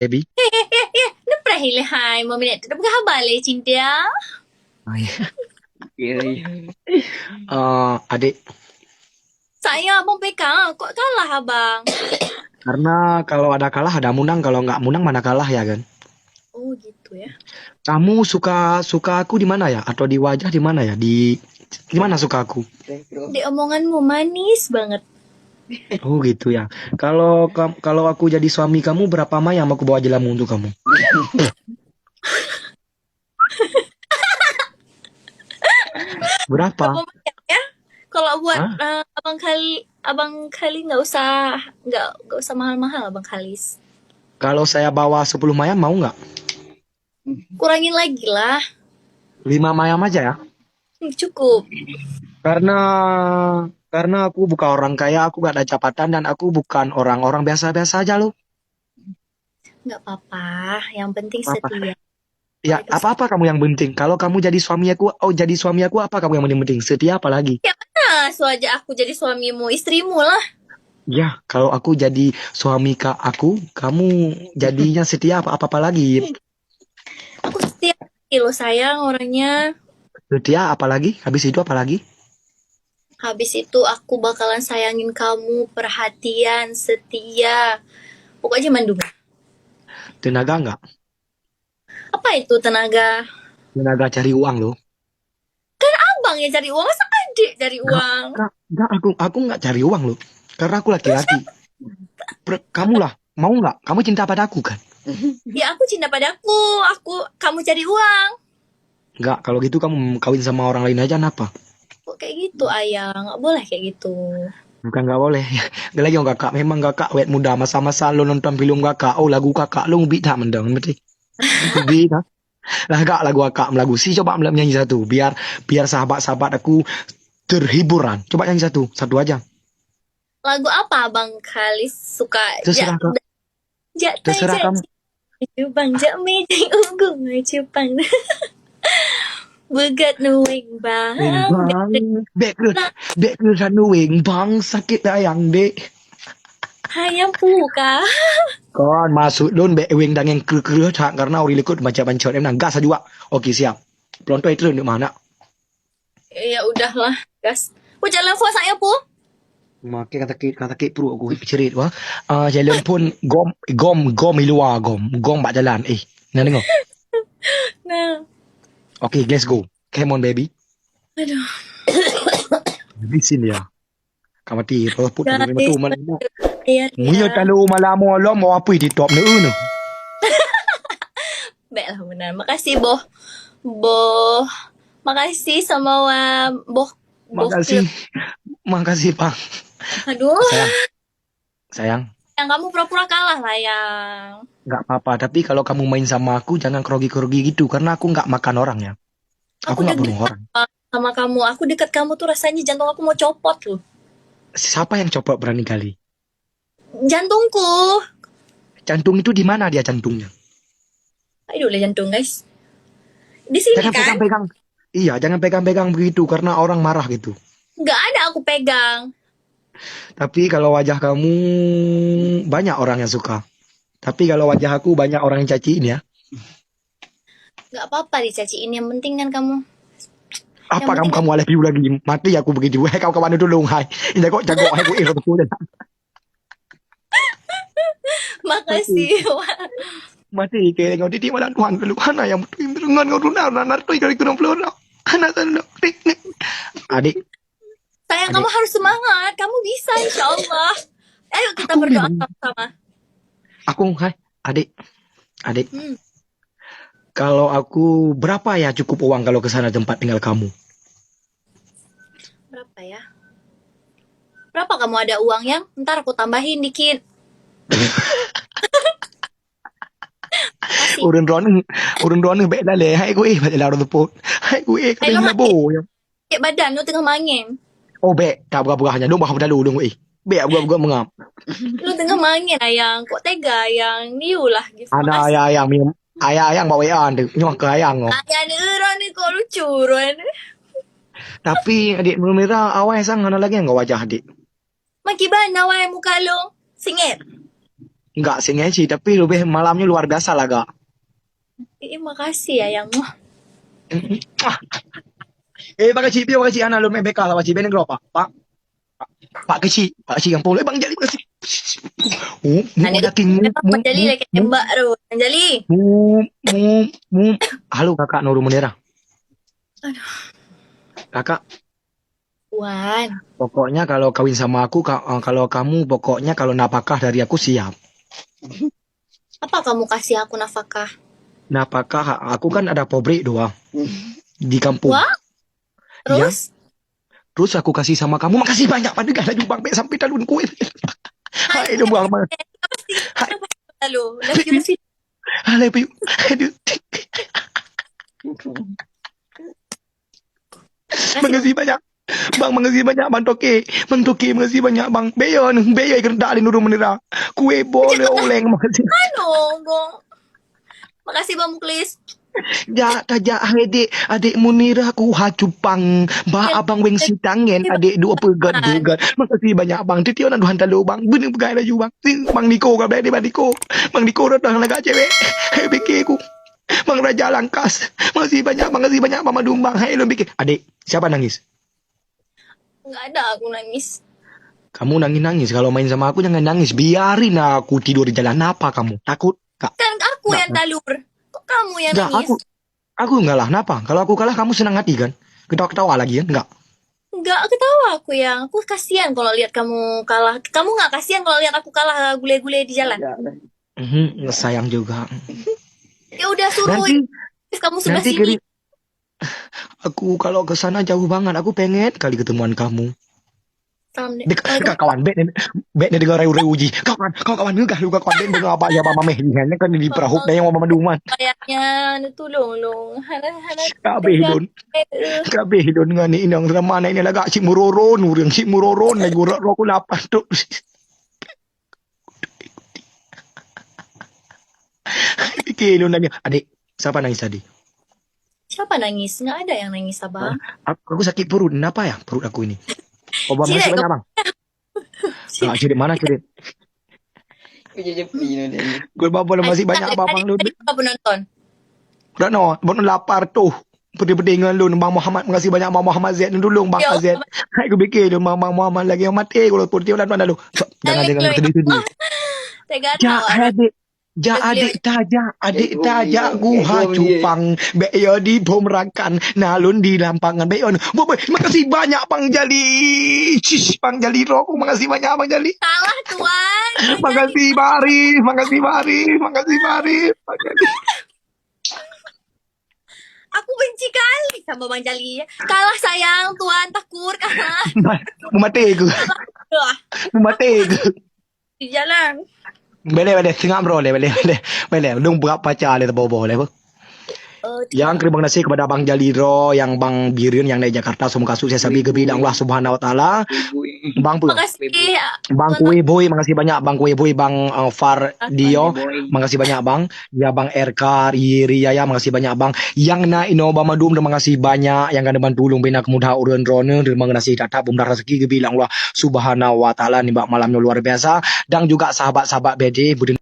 baby. Napra hai, mau minit. Tapi khabar le cinta. Oh, iya. Iya. Adik, Saya abang pegang. Kok kalah abang? karena kalau ada kalah ada menang, kalau nggak menang mana kalah ya kan? Oh gitu ya. Kamu suka suka aku di mana ya? Atau di wajah di mana ya? Di mana suka aku? Di omonganmu manis banget. Oh gitu ya. Kalau aku jadi suami kamu berapa mayam aku bawa jelamu untuk kamu? Berapa Berapa? banyak ya? Kalau buat Hah? abang kali nggak usah mahal-mahal abang kalis. Kalau saya bawa 10 mayam mau nggak? Kurangin lagi lah. 5 mayam aja ya. Cukup. Karena karena aku bukan orang kaya, aku gak ada jabatan dan aku bukan orang-orang biasa-biasa aja loh. Nggak apa-apa. Yang penting Apa? setia. Ya, Itu apa-apa kamu yang penting. Kalau kamu jadi suami aku, oh jadi suami aku, apa kamu yang penting? Setia apa lagi? ya mana aja aku jadi suamimu, istrimu lah. Ya, kalau aku jadi suami aku, kamu jadinya setia apa lagi? Aku setia lo sayang orangnya. Setia apa lagi? Habis itu apa lagi? Habis itu aku bakalan sayangin kamu, perhatian, setia. Pokoknya mandung. Tenaga nggak? Apa itu tenaga? Tenaga cari uang loh. Abang yang cari uang, masa adik cari Nggak, uang? nggak, aku nggak cari uang loh. Karena aku laki-laki. Kamu lah, mau nggak? Kamu cinta padaku kan? Ya aku cinta padaku, kamu cari uang. Nggak, kalau gitu kamu kawin sama orang lain aja, kenapa? Kok kayak gitu ayah? Nggak boleh kayak gitu. Bukan nggak boleh. Gak lagi orang kakak. Memang kakak wet muda masa-masa lo nonton film kakak. Oh lagu kakak lo ngebeat tak mendeng. Berarti ngebeat tak? Lah kak lagu kakak lagu si coba nyanyi satu. Biar biar sahabat-sahabat aku terhiburan. Coba nyanyi satu. Satu aja. Lagu apa abang kali suka? Ja, Terserah kak. ja, tai, Terserah ja, kamu. Jepang, ja, meeting unggung, Jepang. Begat nuwing Wing bang. bang. Dek ke sana wing bang. Sakit dayang dek. Hayam puka. Kon masuk don be wing dangeng ke tak karena ori likut macam bancot em nang gas juga. Oke siap. Pelonto itu di mana? Ya udahlah, gas. Jalan for saya pu. Makai kata kit perut aku cerit wah. Jalan pun gom ilua gom bak jalan. Nak dengar. Nah, Okay, let's go. Come on baby. aduh, Bisin dia. Kamu mati roh put tu memang tu guys, mana. bayar Munya ya. talu malam malam mau apa di top ni. Baiklah benar. Makasih boh, boh. Makasih sama boh, boh Makasih. klub. Makasih, Bang. Aduh, Sayang, sayang. yang kamu pura-pura kalah lah yang. Enggak apa-apa, tapi kalau kamu main sama aku jangan kerogi-kerogi gitu karena aku enggak makan orang ya. Aku Aku enggak bunuh deg-degan orang. sama kamu. Aku dekat kamu tuh rasanya jantung aku mau copot loh. Siapa yang coba berani kali? Jantungku. Jantung itu di mana dia jantungnya? Aduh lah jantung guys. Di sini Jangan kan? pegang-pegang. Iya, jangan pegang-pegang begitu karena orang marah gitu. Nggak ada aku pegang. Tapi kalau wajah kamu banyak orang yang suka. Tapi kalau wajah aku banyak orang yang caciin ya. Nggak apa-apa dicaciin. Yang penting kan kamu. Yang Apa kamu penting kan. kamu alih piu lagi? Mati aku begitu. Hei kau kawan dulu hai. Ini kok jago hai ku betul. Mati. Makasih. Mati ke kau titi malan Tuhan keluhan yang dengan kau dunar nanar tu kali kunang pelora. Anak sana. Adik, Sayang kamu adik. harus semangat. Kamu bisa insya Allah. Ayo kita Aku berdoa memang sama-sama. hai. Adik, adik. Hmm, Kalau aku berapa ya cukup uang kalau ke sana tempat tinggal kamu? berapa ya? Berapa kamu ada uang yang? Ntar aku tambahin dikit. Kasih. Urun ron be la le hai ku ba la ro po. Hai ku ka Ayo ding la bo. mangin. Kayak badan lu tengah mangin. Oh be, ka buka-bukanya dong bah dalu dong Be buka-buka mengap. Lu tengah mangin ayang. Kok tega yang niu lah. Gitu. Ana Makasih. ayang mi ayang bawa an deh. Nyok ke ayang oh. Ayah ni orang ni kok lucu. Ruan. Tapi adik Mira awal sang ana lagi enggak wajah adik. Maki ba nawai muka lu? Singit. Enggak sih ngeci, tapi lebih malamnya luar biasa lah, Kak. Makasih ya yang Pak kecil, Pak kecil, anak lu main bekal, Pak kecil, bener Pak. Pak kecil yang pulih, Bang Jali, makasih. Mau Aneh, ada king, kenapa Jali lagi tembak tuh? Jali. mu. Halo Kakak Nurul Munira. Kakak, Wan, pokoknya kalau kawin sama aku, kalau kamu pokoknya kalau napakah dari aku siap. apa kamu kasih aku nafkah? Napakah aku kan ada pabrik doang di kampung. Wah, Ya, terus? terus aku kasih sama kamu. Makasih banyak pada gak ada jubang be sampai talun kue. Hai dong bang, Kenapa sih? hai, Kenapa sih? Lalu, love you. hai piu. Aduh, Kasih makasih banyak. Bang, makasih banyak Bang Toke. Bang Toke, makasih banyak Bang. Beyo kerja di Nurul Munira. Kue boleh oleng makasih. dong. Makasih Bang Muklis. Ja, taja adik Munira ku hacupang. Bah abang weng si tangen adik dua pegat. Makasih banyak Bang. Titio na duhan talo Bang. Bener begai laju Bang. Bang Niko ka Bang Niko. Bang Niko datang laga cewek. Hei beke ku. Bang Raja Langkas. Makasih banyak Mama Dumbang. Hei lo beke. Adik, siapa nangis? Nggak ada aku nangis. Kamu nangis kalau main sama aku jangan nangis. Biarin aku tidur di jalan apa kamu? Takut? Kak. Kan aku Nggak, yang talur. Kok kamu yang nggak, nangis? aku enggak lah. Kenapa? Kalau aku kalah kamu senang hati kan? Ketawa-ketawa lagi kan? Enggak. Nggak ketawa aku yang. Aku kasihan kalau lihat kamu kalah. Kamu nggak kasihan kalau lihat aku kalah gule-gule di jalan? Sayang juga. Ya udah suruh Nanti kamu sebelah nanti sini. kiri aku kalau ke sana jauh banget. Aku pengen kali ketemuan kamu. Salam deh. Dekat kawan bet ni dengar reu uji. Kawan ngegah lu kawan bet dengar apa ya mama meh ni kan di perahu na yang mama duman. Kayaknya tulong long. Hana Kabeh don ngani inang ramana ini laga si muroron urang si muroron lagi ro ko lapas tu. Pikir lu nanya, adik, siapa nangis tadi? Siapa nangis? Nggak ada yang nangis abang. Aku sakit perut. Kenapa ya perut aku ini? Obat masih banyak bang. Ah, cirit mana cirit? Gue bawa masih banyak abang lu. Tadi apa penonton? Udah no, bon lapar tuh. Pedi-pedi dengan lu, Bang Muhammad. Makasih banyak Bang Muhammad Z. Dulu Bang Yo, AZ. Hai gue bikin lu, Bang Muhammad lagi yang mati. Kalau putih udah mana lu. Jangan sedih-sedih. Tega Ja tahu. adik. Ja adik taja guha cupang beyo di pomerakan nalun di lampangan beyo. Boy, makasih banyak Bang Jali. Cis, Bang Jali Roku, makasih banyak Bang Jali. Salah tuan. Makasih Baris, makasih Bang Jali. Aku benci kali sama Bang Jali. Kalah sayang tuan, takut kalah. Mati gue, Wah, di jalan. Bele, tengah bro, bele. Dong berapa cale boleh bu? Yang terima kasih kepada Bang Jaliro, yang Bang Birin yang dari Jakarta, semua kasus saya sabi kebilang Allah Subhanahu Wa Taala. Bang Pu, Makasih. Bang Kue Boy, makasih banyak Bang Kue Boy, Bang Far Dio, makasih banyak Bang. Ya Bang RK, Iri ya, makasih banyak Bang. Yang na Inoba Madum, terima kasih banyak. Yang kan bantu tulung bina kemudah urun drone, terima kasih datang bumdah rezeki kebilang Allah Subhanahu Wa Taala nih Bang malamnya luar biasa. Dan juga sahabat-sahabat BD, Budin